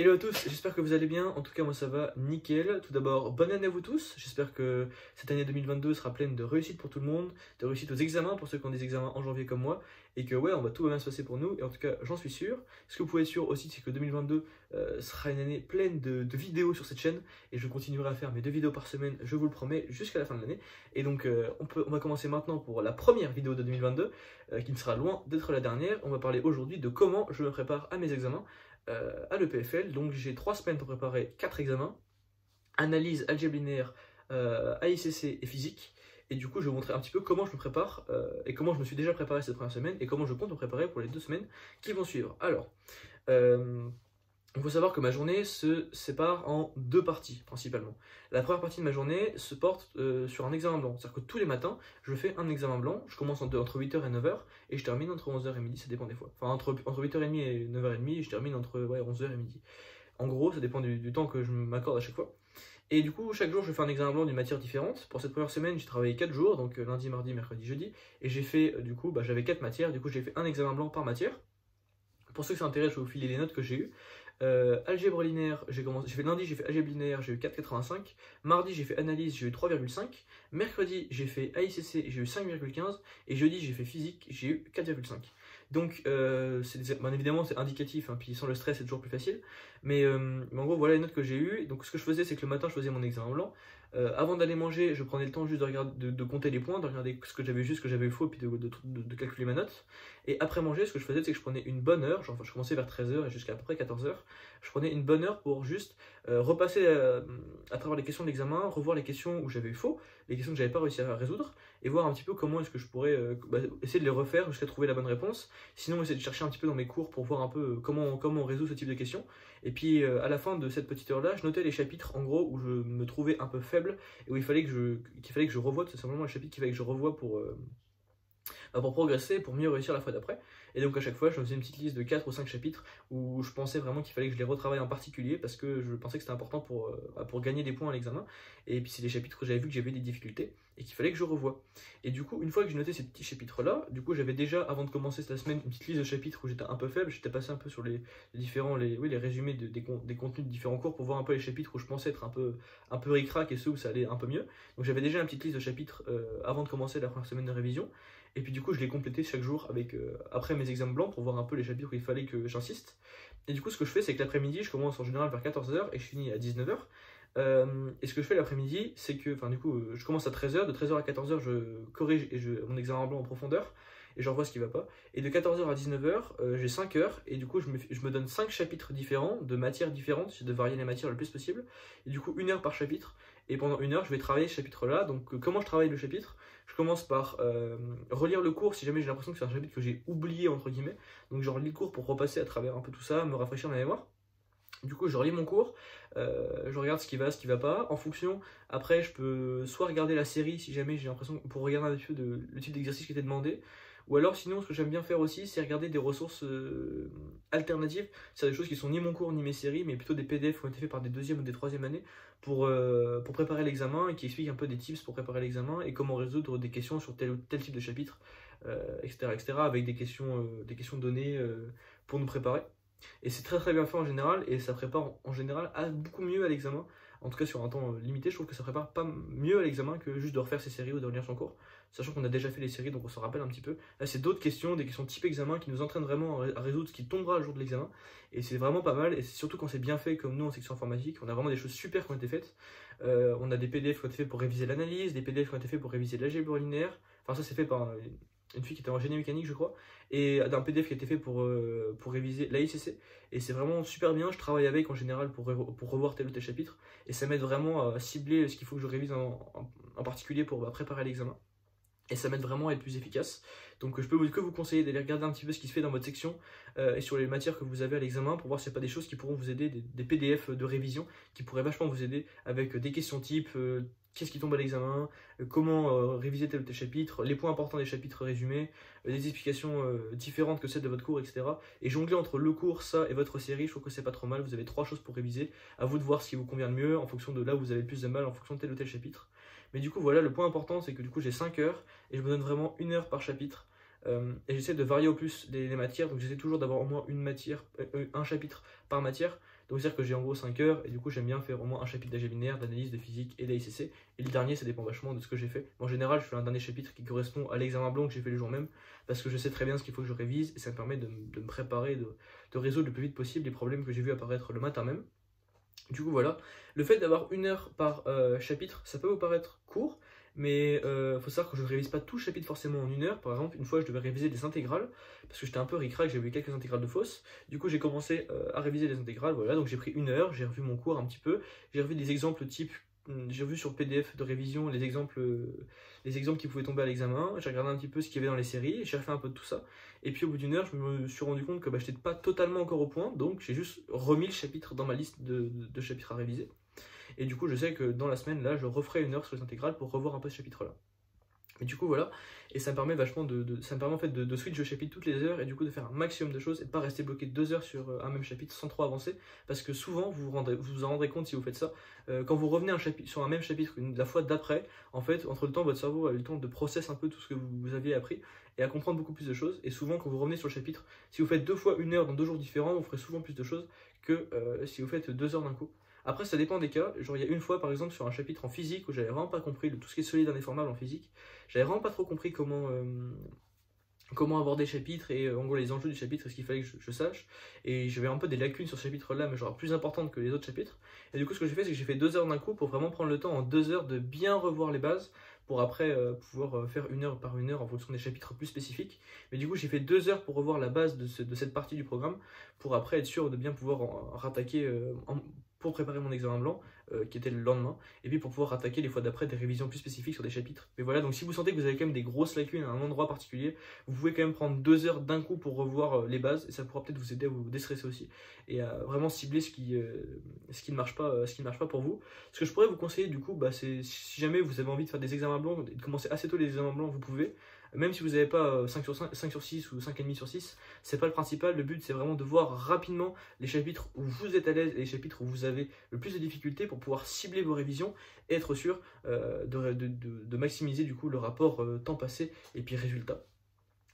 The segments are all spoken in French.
Hello à tous, j'espère que vous allez bien, en tout cas moi ça va nickel. Tout d'abord, bonne année à vous tous, j'espère que cette année 2022 sera pleine de réussite pour tout le monde, de réussite aux examens pour ceux qui ont des examens en janvier comme moi, et que ouais, tout va bien se passer pour nous, et en tout cas j'en suis sûr. Ce que vous pouvez être sûr aussi, c'est que 2022 sera une année pleine de vidéos sur cette chaîne, et je continuerai à faire mes 2 vidéos par semaine, je vous le promets, jusqu'à la fin de l'année. Et donc on va commencer maintenant pour la première vidéo de 2022, qui ne sera loin d'être la dernière. On va parler aujourd'hui de comment je me prépare à mes examens à l'EPFL. Donc j'ai 3 semaines pour préparer 4 examens, analyse, algèbre linéaire, AICC et physique. Et du coup je vais vous montrer un petit peu comment je me prépare et comment je me suis déjà préparé cette première semaine et comment je compte me préparer pour les 2 semaines qui vont suivre. Alors, il faut savoir que ma journée se sépare en 2 parties principalement. La première partie de ma journée se porte sur un examen blanc. C'est-à-dire que tous les matins, je fais un examen blanc. Je commence entre 8h et 9h et je termine entre 11h et midi, ça dépend des fois. Enfin, entre 8h30 et 9h30 et je termine entre 11h et midi. En gros, ça dépend du temps que je m'accorde à chaque fois. Et du coup, chaque jour, je fais un examen blanc d'une matière différente. Pour cette première semaine, j'ai travaillé 4 jours, donc lundi, mardi, mercredi, jeudi. Et j'ai fait, du coup, j'avais 4 matières. Du coup, j'ai fait un examen blanc par matière. Pour ceux que ça intéresse, je vais vous filer les notes que j'ai eues. Algèbre linéaire, j'ai fait lundi, j'ai fait algèbre linéaire, j'ai eu 4,85. Mardi, j'ai fait analyse, j'ai eu 3,5. Mercredi, j'ai fait AICC, j'ai eu 5,15. Et jeudi, j'ai fait physique, j'ai eu 4,5. Donc, bien évidemment, c'est indicatif, hein, puis sans le stress, c'est toujours plus facile. Mais en gros, voilà les notes que j'ai eues. Donc, ce que je faisais, c'est que le matin, je faisais mon examen blanc. Avant d'aller manger, je prenais le temps juste de compter les points, de regarder ce que j'avais juste, ce que j'avais faux, puis de calculer ma note. Et après manger, ce que je faisais, c'est que je prenais une bonne heure, genre je commençais vers 13h et jusqu'à à peu près 14h. Je prenais une bonne heure pour juste repasser à travers les questions de l'examen, revoir les questions où j'avais eu faux, les questions que j'avais pas réussi à résoudre, et voir un petit peu comment est-ce que je pourrais essayer de les refaire jusqu'à trouver la bonne réponse. Sinon, essayer de chercher un petit peu dans mes cours pour voir un peu comment on résout ce type de questions. Et puis à la fin de cette petite heure-là, je notais les chapitres en gros où je me trouvais un peu faible et où qu'il fallait que je revoie, c'est simplement les chapitres qu'il fallait que je revoie pour progresser, pour mieux réussir la fois d'après. Et donc à chaque fois, je me faisais une petite liste de 4 ou 5 chapitres où je pensais vraiment qu'il fallait que je les retravaille en particulier parce que je pensais que c'était important pour gagner des points à l'examen. Et puis c'est des chapitres que j'avais vu que j'avais des difficultés et qu'il fallait que je revoie. Et du coup, une fois que j'ai noté ces petits chapitres-là, du coup j'avais déjà, avant de commencer cette semaine, une petite liste de chapitres où j'étais un peu faible. J'étais passé un peu sur les résumés des contenus de différents cours pour voir un peu les chapitres où je pensais être un peu ric-rac et ceux où ça allait un peu mieux. Donc j'avais déjà une petite liste de chapitres avant de commencer la première semaine de révision. Et puis du coup, je l'ai complété chaque jour après mes examens blancs pour voir un peu les chapitres où il fallait que j'insiste. Et du coup, ce que je fais, c'est que l'après-midi, je commence en général vers 14h et je finis à 19h. Et ce que je fais l'après-midi, c'est que, je commence à 13h, de 13h à 14h, je corrige mon examen blanc en profondeur et je revois ce qui va pas. Et de 14h à 19h, j'ai 5 heures et du coup, je me donne 5 chapitres différents, de matières différentes, j'essaie de varier les matières le plus possible. Et du coup, 1 heure par chapitre. Et pendant 1 heure, je vais travailler ce chapitre-là. Donc, comment je travaille le chapitre? Je commence par relire le cours si jamais j'ai l'impression que c'est un chapitre que j'ai oublié, entre guillemets. Donc, je relis le cours pour repasser à travers un peu tout ça, me rafraîchir ma mémoire. Du coup, je relis mon cours, je regarde ce qui va pas. En fonction, après, je peux soit regarder la série si jamais j'ai l'impression, pour regarder un petit peu le type d'exercice qui était demandé. Ou alors, sinon, ce que j'aime bien faire aussi, c'est regarder des ressources alternatives. C'est des choses qui sont ni mon cours ni mes séries, mais plutôt des PDF qui ont été faits par des 2e ou des 3e années pour préparer l'examen et qui expliquent un peu des tips pour préparer l'examen et comment résoudre des questions sur tel ou tel type de chapitre, etc., avec des questions données pour nous préparer. Et c'est très très bien fait en général, et ça prépare en général beaucoup mieux à l'examen. En tout cas sur un temps limité, je trouve que ça prépare pas mieux à l'examen que juste de refaire ses séries ou de relire son cours. Sachant qu'on a déjà fait les séries, donc on s'en rappelle un petit peu. Là, c'est d'autres questions, des questions type examen qui nous entraînent vraiment à résoudre ce qui tombera le jour de l'examen. Et c'est vraiment pas mal, et c'est surtout quand c'est bien fait comme nous en section informatique. On a vraiment des choses super qui ont été faites. On a des PDF qui ont été faits pour réviser l'analyse, des PDF qui ont été faits pour réviser l'algèbre linéaire. Enfin, ça c'est fait par une fille qui était en génie mécanique, je crois, et d'un PDF qui a été fait pour réviser l'AICC. Et c'est vraiment super bien. Je travaille avec en général pour revoir tel ou tel chapitre, et ça m'aide vraiment à cibler ce qu'il faut que je révise en particulier pour préparer l'examen. Et ça m'aide vraiment à être plus efficace. Donc je peux que vous conseiller d'aller regarder un petit peu ce qui se fait dans votre section et sur les matières que vous avez à l'examen pour voir s'il n'y a pas des choses qui pourront vous aider, des PDF de révision qui pourraient vachement vous aider avec des questions type qu'est-ce qui tombe à l'examen, comment réviser tel ou tel chapitre, les points importants des chapitres résumés, des explications différentes que celles de votre cours, etc. Et jongler entre le cours, ça et votre série, je trouve que c'est pas trop mal. Vous avez 3 choses pour réviser. À vous de voir ce qui vous convient le mieux en fonction de là où vous avez le plus de mal, en fonction de tel ou tel chapitre. Mais du coup, voilà, le point important, c'est que du coup, j'ai 5 heures et je me donne vraiment 1 heure par chapitre et j'essaie de varier au plus les matières, donc j'essaie toujours d'avoir au moins une matière, un chapitre par matière. Donc c'est-à-dire que j'ai en gros 5 heures, et du coup j'aime bien faire au moins un chapitre d'algèbre linéaire, d'analyse, de physique et d'AICC. Et le dernier, ça dépend vachement de ce que j'ai fait. En général, je fais un dernier chapitre qui correspond à l'examen blanc que j'ai fait le jour même, parce que je sais très bien ce qu'il faut que je révise, et ça me permet de me préparer, de résoudre le plus vite possible les problèmes que j'ai vus apparaître le matin même. Du coup voilà, le fait d'avoir 1 heure par chapitre, ça peut vous paraître court, mais faut savoir que je ne révise pas tout le chapitre forcément en 1 heure. Par exemple, une fois je devais réviser des intégrales, parce que j'étais un peu ric-rac, j'avais eu quelques intégrales de fausses. Du coup j'ai commencé à réviser les intégrales, voilà, donc j'ai pris 1 heure, j'ai revu mon cours un petit peu, j'ai revu des exemples type, j'ai revu sur le PDF de révision les exemples qui pouvaient tomber à l'examen, j'ai regardé un petit peu ce qu'il y avait dans les séries, j'ai refait un peu de tout ça. Et puis au bout d'1 heure, je me suis rendu compte que j'étais pas totalement encore au point, donc j'ai juste remis le chapitre dans ma liste de chapitres à réviser. Et du coup, je sais que dans la semaine, là, je referai 1 heure sur les intégrales pour revoir un peu ce chapitre-là. Et du coup, voilà, et ça me permet vachement ça me permet en fait de switch de chapitre toutes les heures et du coup de faire un maximum de choses et de pas rester bloqué 2 heures sur un même chapitre sans trop avancer, parce que souvent vous vous en rendrez compte si vous faites ça, quand vous revenez sur un même chapitre la fois d'après, en fait, entre le temps, votre cerveau a eu le temps de process un peu tout ce que vous aviez appris et à comprendre beaucoup plus de choses. Et souvent, quand vous revenez sur le chapitre, si vous faites 2 fois 1 heure dans 2 jours différents, vous ferez souvent plus de choses que si vous faites 2 heures d'un coup. Après, ça dépend des cas. Genre, il y a une fois, par exemple, sur un chapitre en physique où j'avais vraiment pas compris tout ce qui est solide indéformable en physique. J'avais vraiment pas trop compris comment aborder le chapitre et en gros les enjeux du chapitre et ce qu'il fallait que je sache. Et j'avais un peu des lacunes sur ce chapitre-là, mais genre plus importantes que les autres chapitres. Et du coup, ce que j'ai fait, c'est que j'ai fait 2 heures d'un coup pour vraiment prendre le temps en 2 heures de bien revoir les bases pour après pouvoir faire 1 heure par 1 heure en fonction des chapitres plus spécifiques. Mais du coup, j'ai fait 2 heures pour revoir la base de cette partie du programme pour après être sûr de bien pouvoir rattaquer pour préparer mon examen blanc qui était le lendemain, et puis pour pouvoir attaquer les fois d'après des révisions plus spécifiques sur des chapitres. Mais voilà, donc si vous sentez que vous avez quand même des grosses lacunes à un endroit particulier, vous pouvez quand même prendre 2 heures d'un coup pour revoir les bases, et ça pourra peut-être vous aider à vous déstresser aussi, et à vraiment cibler ce qui ne marche pas pour vous. Ce que je pourrais vous conseiller du coup, c'est si jamais vous avez envie de faire des examens blancs, et de commencer assez tôt les examens blancs, vous pouvez. Même si vous n'avez pas 5 sur 6 ou 5,5 sur 6, c'est pas le principal. Le but, c'est vraiment de voir rapidement les chapitres où vous êtes à l'aise et les chapitres où vous avez le plus de difficultés pour pouvoir cibler vos révisions et être sûr de maximiser du coup le rapport temps passé et puis résultat.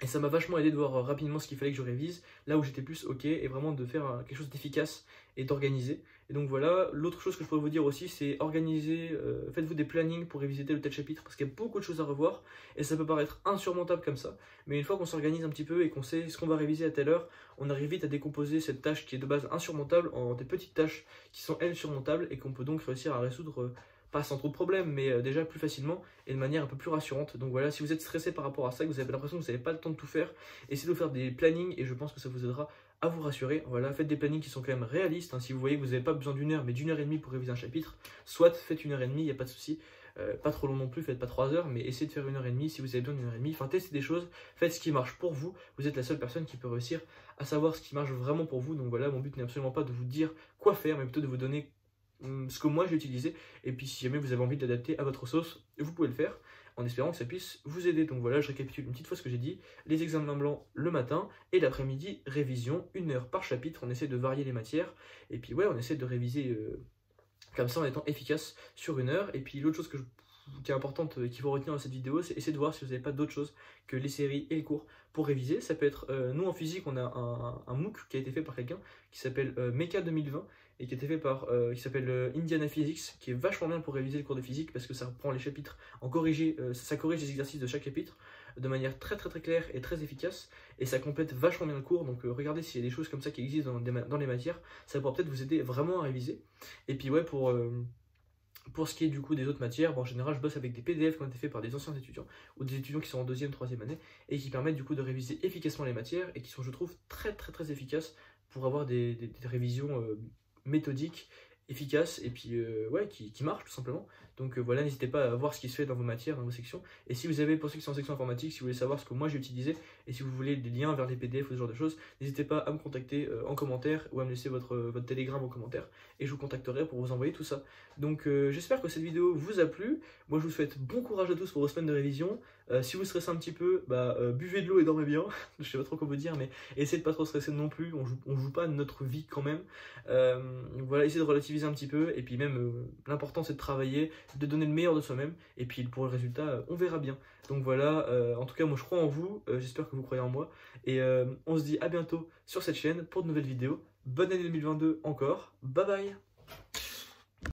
Et ça m'a vachement aidé de voir rapidement ce qu'il fallait que je révise, là où j'étais plus ok, et vraiment de faire quelque chose d'efficace et d'organisé. Et donc voilà, l'autre chose que je pourrais vous dire aussi, c'est organiser, faites-vous des plannings pour réviser tel ou tel chapitre, parce qu'il y a beaucoup de choses à revoir, et ça peut paraître insurmontable comme ça, mais une fois qu'on s'organise un petit peu et qu'on sait ce qu'on va réviser à telle heure, on arrive vite à décomposer cette tâche qui est de base insurmontable en des petites tâches qui sont elles surmontables, et qu'on peut donc réussir à résoudre pas sans trop de problèmes, mais déjà plus facilement et de manière un peu plus rassurante. Donc voilà, si vous êtes stressé par rapport à ça, que vous avez l'impression que vous n'avez pas le temps de tout faire, essayez de faire des plannings et je pense que ça vous aidera à vous rassurer. Voilà, faites des plannings qui sont quand même réalistes. Si vous voyez que vous n'avez pas besoin d'1 heure, mais d'1 heure et demie pour réviser un chapitre, soit faites 1 heure et demie, il n'y a pas de souci. Pas trop long non plus, faites pas 3 heures, mais essayez de faire 1 heure et demie si vous avez besoin d'1 heure et demie. Enfin, testez des choses, faites ce qui marche pour vous. Vous êtes la seule personne qui peut réussir à savoir ce qui marche vraiment pour vous. Donc voilà, mon but n'est absolument pas de vous dire quoi faire, mais plutôt de vous donner ce que moi j'ai utilisé, et puis si jamais vous avez envie de l'adapter à votre sauce, vous pouvez le faire, en espérant que ça puisse vous aider. Donc voilà, je récapitule une petite fois ce que j'ai dit: les examens blancs le matin, et l'après-midi, révision, 1 heure par chapitre, on essaie de varier les matières, et puis ouais, on essaie de réviser comme ça en étant efficace sur 1 heure. Et puis l'autre chose qui est importante, qu'il faut retenir dans cette vidéo, c'est essayer de voir si vous n'avez pas d'autres choses que les séries et les cours pour réviser. Ça peut être, nous en physique, on a un MOOC qui a été fait par quelqu'un qui s'appelle Mecha 2020, et qui a été fait par, qui s'appelle Indiana Physics, qui est vachement bien pour réviser le cours de physique, parce que ça reprend les chapitres ça corrige les exercices de chaque chapitre de manière très claire et très efficace, et ça complète vachement bien le cours. Donc regardez s'il y a des choses comme ça qui existent dans les matières, ça pourra peut-être vous aider vraiment à réviser. Et puis ouais, pour ce qui est du coup des autres matières, en général je bosse avec des PDF qui ont été faits par des anciens étudiants ou des étudiants qui sont en 2e, 3e année, et qui permettent du coup de réviser efficacement les matières, et qui sont, je trouve, très efficaces pour avoir des révisions méthodiques, efficaces, et puis ouais, qui marchent tout simplement. Donc voilà, n'hésitez pas à voir ce qui se fait dans vos matières, dans vos sections. Et si vous avez, pour ceux qui sont en section informatique, si vous voulez savoir ce que moi j'ai utilisé, et si vous voulez des liens vers les PDF ou ce genre de choses, n'hésitez pas à me contacter en commentaire, ou à me laisser votre Telegram en commentaire, et je vous contacterai pour vous envoyer tout ça. Donc j'espère que cette vidéo vous a plu. Moi je vous souhaite bon courage à tous pour vos semaines de révision. Si vous stressez un petit peu, buvez de l'eau et dormez bien. Je sais pas trop quoi vous dire, mais essayez de pas trop stresser non plus. On joue pas notre vie quand même. Voilà, essayez de relativiser un petit peu, et puis même l'important c'est de travailler. de donner le meilleur de soi-même. Et puis pour le résultat, on verra bien. Donc voilà, en tout cas moi je crois en vous, j'espère que vous croyez en moi. Et on se dit à bientôt sur cette chaîne pour de nouvelles vidéos. Bonne année 2022 encore, bye bye.